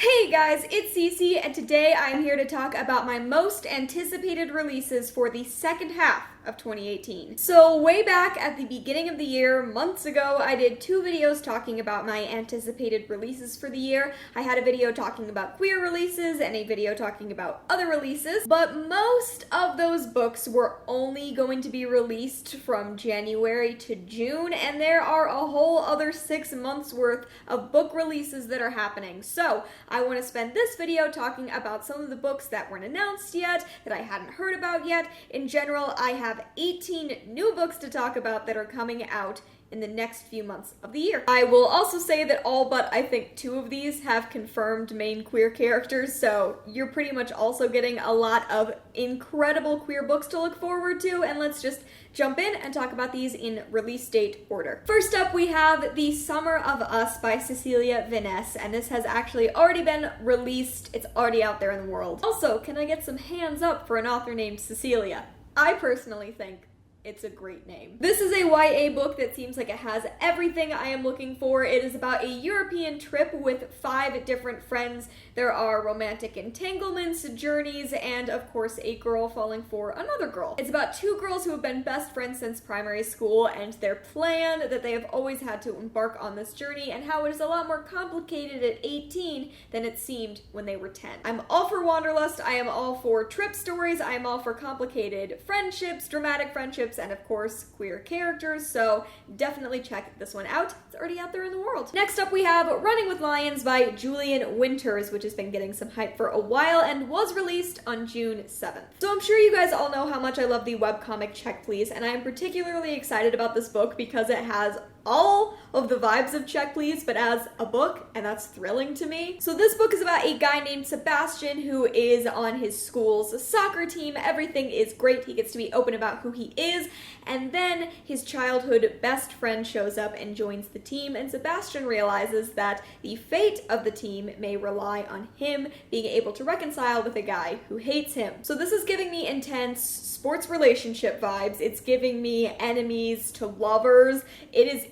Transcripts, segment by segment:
Hey guys, it's Cece, and today I'm here to talk about my most anticipated releases for the second half of 2018. So way back at the beginning of the year, months ago, I did 2 videos talking about my anticipated releases for the year. I had a video talking about queer releases and a video talking about other releases, but most of those books were only going to be released from January to June, and there are a whole other 6 months worth of book releases that are happening. So I want to spend this video talking about some of the books that weren't announced yet, that I hadn't heard about yet. In general, I have 18 new books to talk about that are coming out in the next few months of the year. I will also say that all but I think 2 of these have confirmed main queer characters, so you're pretty much also getting a lot of incredible queer books to look forward to, and let's just jump in and talk about these in release date order. First up, we have The Summer of Us by Cecilia Vinesse, and this has actually already been released. It's already out there in the world. Also, can I get some hands up for an author named Cecilia? I personally think it's a great name. This is a YA book that seems like it has everything I am looking for. It is about a European trip with 5 different friends. There are romantic entanglements, journeys, and of course a girl falling for another girl. It's about 2 girls who have been best friends since primary school and their plan that they have always had to embark on this journey, and how it is a lot more complicated at 18 than it seemed when they were 10. I'm all for Wanderlust, I am all for trip stories, I am all for complicated friendships, dramatic friendships, and of course queer characters, so definitely check this one out. It's already out there in the world. Next up, we have Running with Lions by Julian Winters, which has been getting some hype for a while and was released on June 7th. So I'm sure you guys all know how much I love the webcomic Check Please, and I am particularly excited about this book because it has all of the vibes of Check Please, but as a book, and that's thrilling to me. So this book is about a guy named Sebastian who is on his school's soccer team. Everything is great. He gets to be open about who he is, and then his childhood best friend shows up and joins the team, and Sebastian realizes that the fate of the team may rely on him being able to reconcile with a guy who hates him. So this is giving me intense sports relationship vibes. It's giving me enemies to lovers.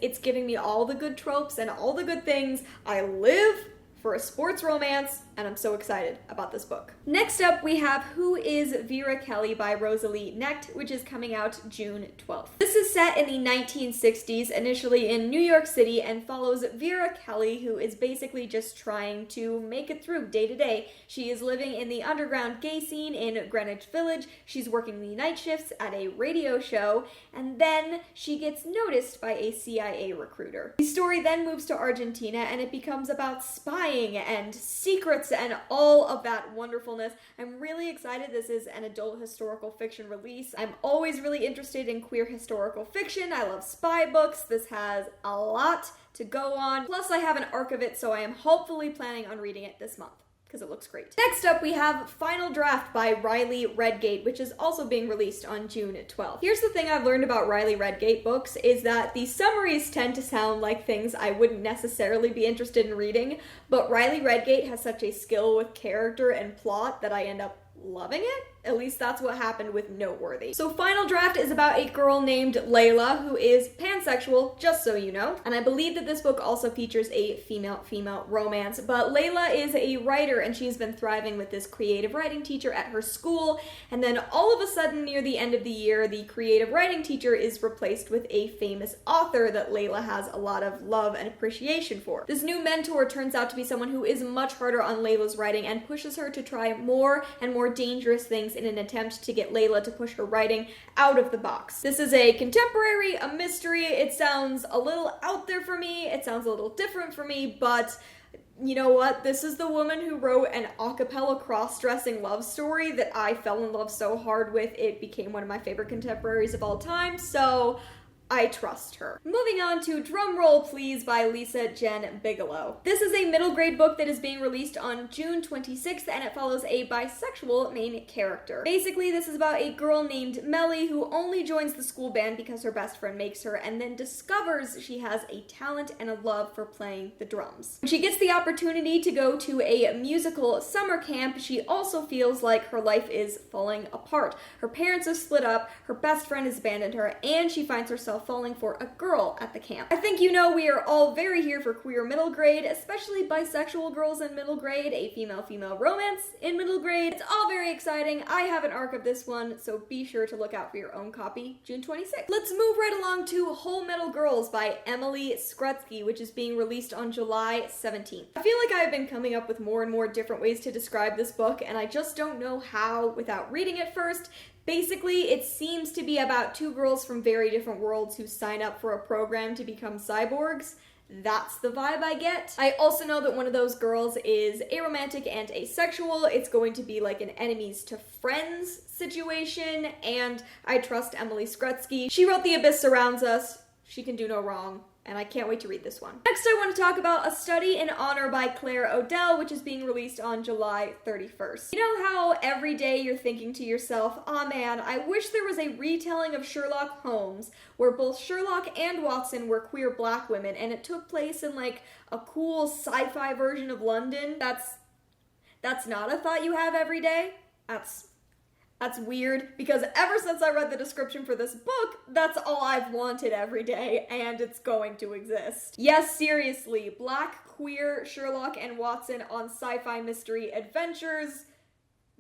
It's giving me all the good tropes and all the good things. I live for a sports romance, and I'm so excited about this book. Next up, we have Who is Vera Kelly by Rosalie KNeckt, which is coming out June 12th. This is set in the 1960s, initially in New York City, and follows Vera Kelly, who is basically just trying to make it through day to day. She is living in the underground gay scene in Greenwich Village. She's working the night shifts at a radio show, and then she gets noticed by a CIA recruiter. The story then moves to Argentina, and it becomes about spying and secrets and all of that wonderfulness. I'm really excited. This is an adult historical fiction release. I'm always really interested in queer historical fiction. I love spy books. This has a lot to go on. Plus, I have an arc of it, so I am hopefully planning on reading it this month, because it looks great. Next up, we have Final Draft by Riley Redgate, which is also being released on June 12th. Here's the thing I've learned about Riley Redgate books is that the summaries tend to sound like things I wouldn't necessarily be interested in reading, but Riley Redgate has such a skill with character and plot that I end up loving it. At least that's what happened with Noteworthy. So Final Draft is about a girl named Leia who is pansexual, just so you know. And I believe that this book also features a female-female romance. But Leia is a writer, and she's been thriving with this creative writing teacher at her school. And then all of a sudden, near the end of the year, the creative writing teacher is replaced with a famous author that Leia has a lot of love and appreciation for. This new mentor turns out to be someone who is much harder on Leila's writing and pushes her to try more and more dangerous things in an attempt to get Leia to push her writing out of the box. This is a contemporary, a mystery. It sounds a little out there for me. It sounds a little different for me, but you know what? This is the woman who wrote an a cappella cross-dressing love story that I fell in love so hard with. It became one of my favorite contemporaries of all time, so I trust her. Moving on to Drum Roll Please by Lisa Jenn BIgelow. This is a middle grade book that is being released on June 26th, and it follows a bisexual main character. Basically, this is about a girl named Melly who only joins the school band because her best friend makes her, and then discovers she has a talent and a love for playing the drums. When she gets the opportunity to go to a musical summer camp, she also feels like her life is falling apart. Her parents are split up, her best friend has abandoned her, and she finds herself himself falling for a girl at the camp. I think you know we are all very here for queer middle grade, especially bisexual girls in middle grade, a female-female romance in middle grade. It's all very exciting. I have an arc of this one, so be sure to look out for your own copy, June 26th. Let's move right along to Hullmetal Girls by Emily Skrutskie, which is being released on July 17th. I feel like I've been coming up with more and more different ways to describe this book, and I just don't know how without reading it first. Basically, it seems to be about two girls from very different worlds who sign up for a program to become cyborgs. That's the vibe I get. I also know that one of those girls is aromantic and asexual. It's going to be like an enemies to friends situation, and I trust Emily Skrutskie. She wrote The Abyss Surrounds Us. She can do no wrong. And I can't wait to read this one. Next, I want to talk about A Study in Honor by Claire Odell, which is being released on July 31st. You know how every day you're thinking to yourself, "Aw man, I wish there was a retelling of Sherlock Holmes where both Sherlock and Watson were queer black women and it took place in like a cool sci-fi version of London." That's not a thought you have every day. That's weird, because ever since I read the description for this book, that's all I've wanted every day, and it's going to exist. Yes, seriously, black, queer Sherlock and Watson on sci-fi mystery adventures.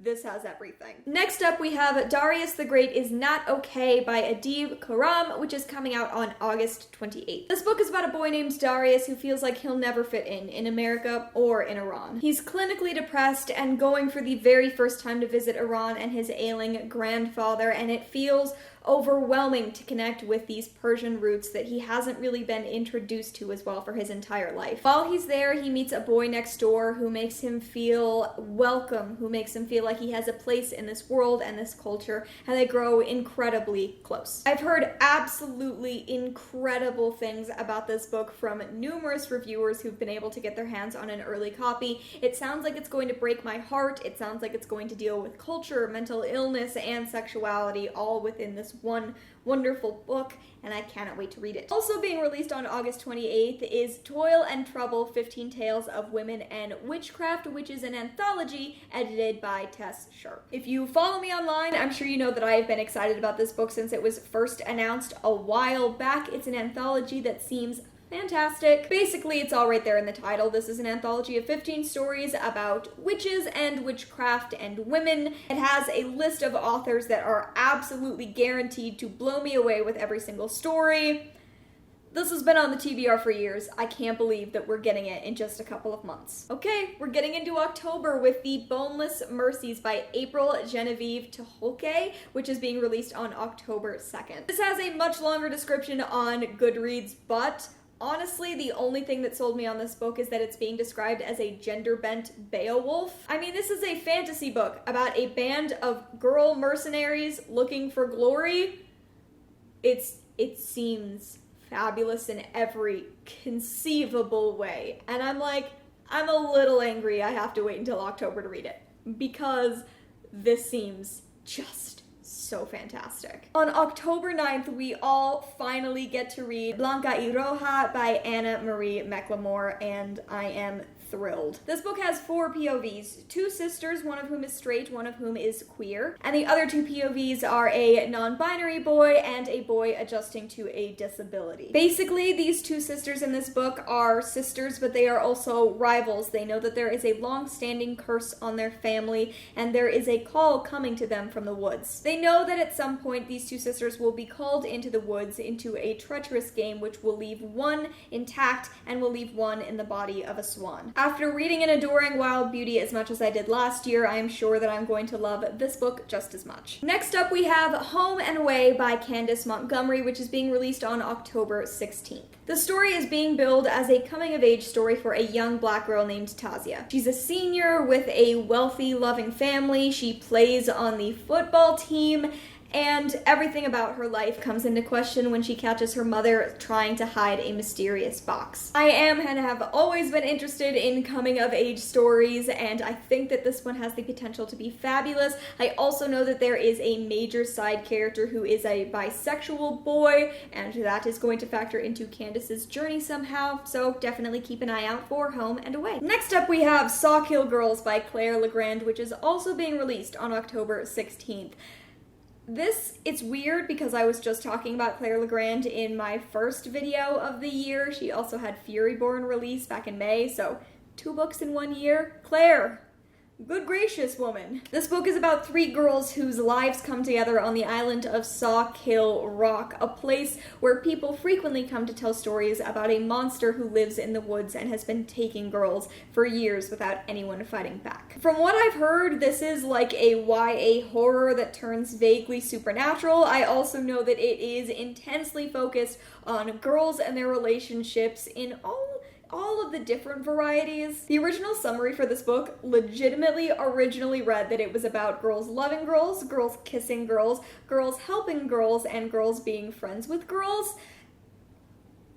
This has everything. Next up, we have Darius the Great is Not Okay by Adib Khorram, which is coming out on August 28th. This book is about a boy named Darius who feels like he'll never fit in America or in Iran. He's clinically depressed and going for the very first time to visit Iran and his ailing grandfather, and it feels overwhelming to connect with these Persian roots that he hasn't really been introduced to as well for his entire life. While he's there, he meets a boy next door who makes him feel welcome, who makes him feel like he has a place in this world and this culture, and they grow incredibly close. I've heard absolutely incredible things about this book from numerous reviewers who've been able to get their hands on an early copy. It sounds like it's going to break my heart. It sounds like it's going to deal with culture, mental illness, and sexuality all within this one wonderful book, and I cannot wait to read it. Also being released on August 28th is Toil and Trouble, 15 Tales of Women and Witchcraft, which is an anthology edited by Tess, Sharpe. If you follow me online, I'm sure you know that I have been excited about this book since it was first announced a while back. It's an anthology that seems fantastic. Basically, it's all right there in the title. This is an anthology of 15 stories about witches and witchcraft and women. It has a list of authors that are absolutely guaranteed to blow me away with every single story. This has been on the TBR for years. I can't believe that we're getting it in just a couple of months. Okay, we're getting into October with the Boneless Mercies by April Genevieve Tucholke, which is being released on October 2nd. This has a much longer description on Goodreads, but honestly, the only thing that sold me on this book is that it's being described as a gender-bent Beowulf. I mean, this is a fantasy book about a band of girl mercenaries looking for glory. It seems fabulous in every conceivable way. And I'm a little angry I have to wait until October to read it, because this seems just so fantastic. On October 9th, we all finally get to read Blanca Roja by Anna Marie McLemore, and I am thrilled. This book has 4 POVs, 2 sisters, one of whom is straight, one of whom is queer, and the other 2 POVs are a non-binary boy and a boy adjusting to a disability. Basically, these 2 sisters in this book are sisters, but they are also rivals. They know that there is a long-standing curse on their family, and there is a call coming to them from the woods. They know that at some point these 2 sisters will be called into the woods into a treacherous game which will leave one intact and will leave one in the body of a swan. After reading and adoring Wild Beauty as much as I did last year, I am sure that I'm going to love this book just as much. Next up, we have Home and Away by Candice Montgomery, which is being released on October 16th. The story is being billed as a coming-of-age story for a young black girl named Tasia. She's a senior with a wealthy, loving family. She plays on the football team, and everything about her life comes into question when she catches her mother trying to hide a mysterious box. I am and have always been interested in coming-of-age stories, and I think that this one has the potential to be fabulous. I also know that there is a major side character who is a bisexual boy, and that is going to factor into Candice's journey somehow, so definitely keep an eye out for Home and Away. Next up, we have Sawkill Girls by Claire Legrand, which is also being released on October 16th. It's weird because I was just talking about Claire Legrand in my first video of the year. She also had Furyborn release back in May, so 2 books in 1 year. Claire, good gracious woman. This book is about 3 girls whose lives come together on the island of Sawkill Rock, a place where people frequently come to tell stories about a monster who lives in the woods and has been taking girls for years without anyone fighting back. From what I've heard, this is like a YA horror that turns vaguely supernatural. I also know that it is intensely focused on girls and their relationships in all of the different varieties. The original summary for this book legitimately originally read that it was about girls loving girls, girls kissing girls, girls helping girls, and girls being friends with girls.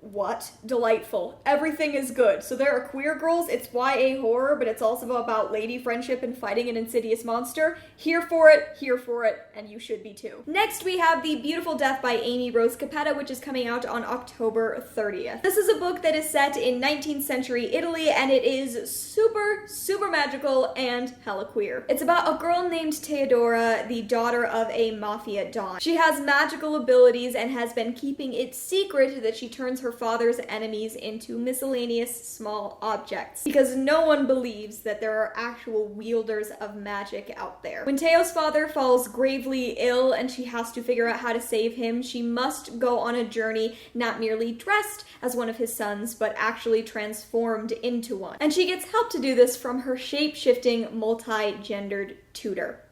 What? Delightful. Everything is good. So there are queer girls, it's YA horror, but it's also about lady friendship and fighting an insidious monster. Here for it, and you should be too. Next, we have The Beautiful Death by Amy Rose Capetta, which is coming out on October 30th. This is a book that is set in 19th century Italy, and it is super magical and hella queer. It's about a girl named Teodora, the daughter of a mafia don. She has magical abilities and has been keeping it secret that she turns her father's enemies into miscellaneous small objects, because no one believes that there are actual wielders of magic out there. When Teo's father falls gravely ill and she has to figure out how to save him, she must go on a journey not merely dressed as one of his sons, but actually transformed into one. And she gets help to do this from her shape-shifting, multi-gendered tutor.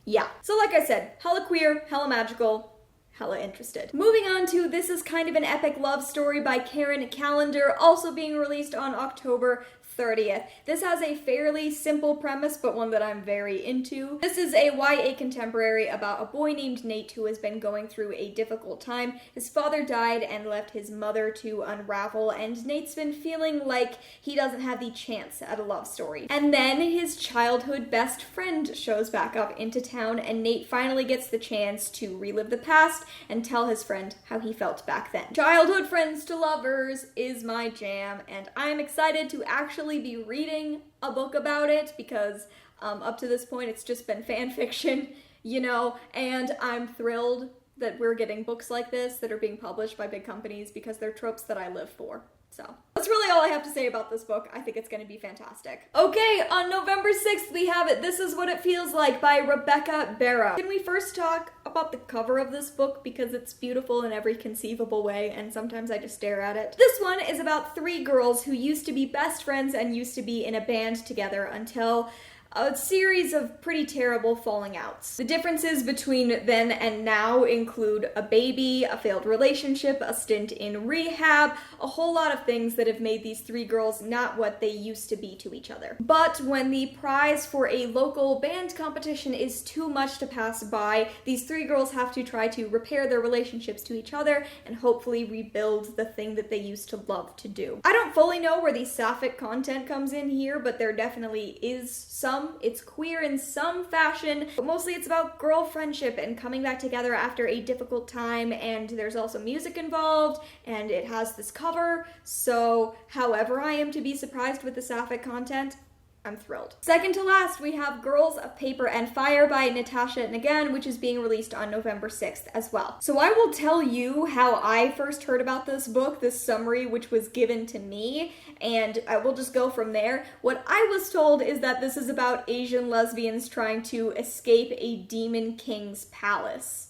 Yeah. So like I said, hella queer, hella magical, hella interested. Moving on to This Is Kind of an Epic Love Story by Karen Callender, also being released on October 30th. This has a fairly simple premise, but one that I'm very into. This is a YA contemporary about a boy named Nate who has been going through a difficult time. His father died and left his mother to unravel, and Nate's been feeling like he doesn't have the chance at a love story. And then his childhood best friend shows back up into town, and Nate finally gets the chance to relive the past and tell his friend how he felt back then. Childhood friends to lovers is my jam, and I'm excited to actually be reading a book about it, because up to this point it's just been fan fiction, you know, and I'm thrilled that we're getting books like this that are being published by big companies, because they're tropes that I live for. So that's really all I have to say about this book. I think it's going to be fantastic. Okay, on November 6th we have it. This Is What It Feels Like by Rebecca Barra. Can we first talk about the cover of this book, because it's beautiful in every conceivable way, and sometimes I just stare at it. This one is about 3 girls who used to be best friends and used to be in a band together until a series of pretty terrible falling outs. The differences between then and now include a baby, a failed relationship, a stint in rehab, a whole lot of things that have made these 3 girls not what they used to be to each other. But when the prize for a local band competition is too much to pass by, these 3 girls have to try to repair their relationships to each other and hopefully rebuild the thing that they used to love to do. I don't fully know where the sapphic content comes in here, but there definitely is some. It's queer in some fashion, but mostly it's about girl friendship and coming back together after a difficult time, and there's also music involved, and it has this cover, so however I am to be surprised with the sapphic content, I'm thrilled. Second to last, we have Girls of Paper and Fire by Natasha Nagan, which is being released on November 6th as well. So I will tell you how I first heard about this book, this summary which was given to me, and I will just go from there. What I was told is that this is about Asian lesbians trying to escape a demon king's palace,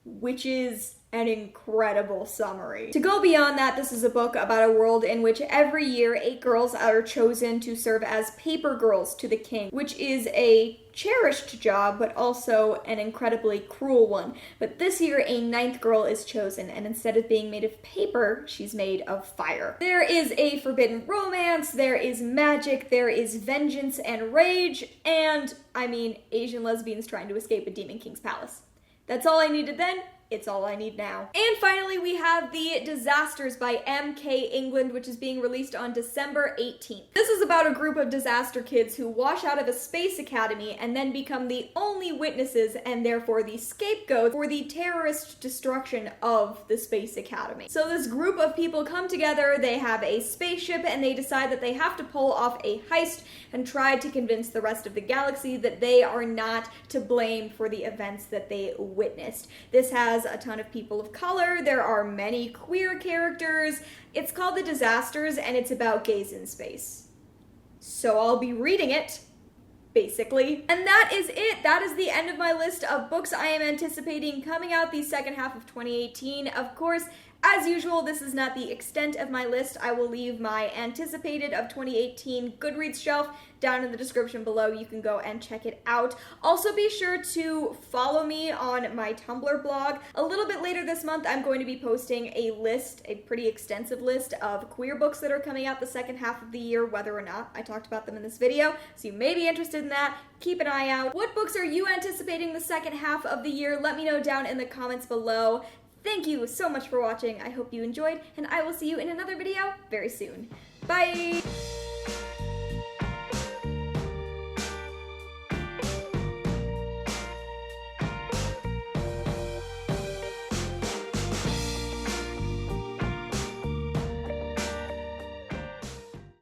which is an incredible summary. To go beyond that, this is a book about a world in which every year 8 girls are chosen to serve as paper girls to the king, which is a cherished job, but also an incredibly cruel one. But this year, a 9th girl is chosen, and instead of being made of paper, she's made of fire. There is a forbidden romance, there is magic, there is vengeance and rage, and, I mean, Asian lesbians trying to escape a demon king's palace. That's all I needed then. It's all I need now. And finally, we have The Disasters by M.K. England, which is being released on December 18th. This is about a group of disaster kids who wash out of a space academy and then become the only witnesses and therefore the scapegoat for the terrorist destruction of the space academy. So this group of people come together, they have a spaceship, and they decide that they have to pull off a heist and try to convince the rest of the galaxy that they are not to blame for the events that they witnessed. This has a ton of people of color, there are many queer characters. It's called The Disasters, and it's about gays in space. So I'll be reading it, basically. And that is it. That is the end of my list of books I am anticipating coming out the second half of 2018. Of course, as usual, this is not the extent of my list. I will leave my anticipated of 2018 Goodreads shelf down in the description below. You can go and check it out. Also, be sure to follow me on my Tumblr blog. A little bit later this month, I'm going to be posting a list, a pretty extensive list of queer books that are coming out the second half of the year, whether or not I talked about them in this video. So you may be interested in that. Keep an eye out. What books are you anticipating the second half of the year? Let me know down in the comments below. Thank you so much for watching. I hope you enjoyed, and I will see you in another video very soon. Bye!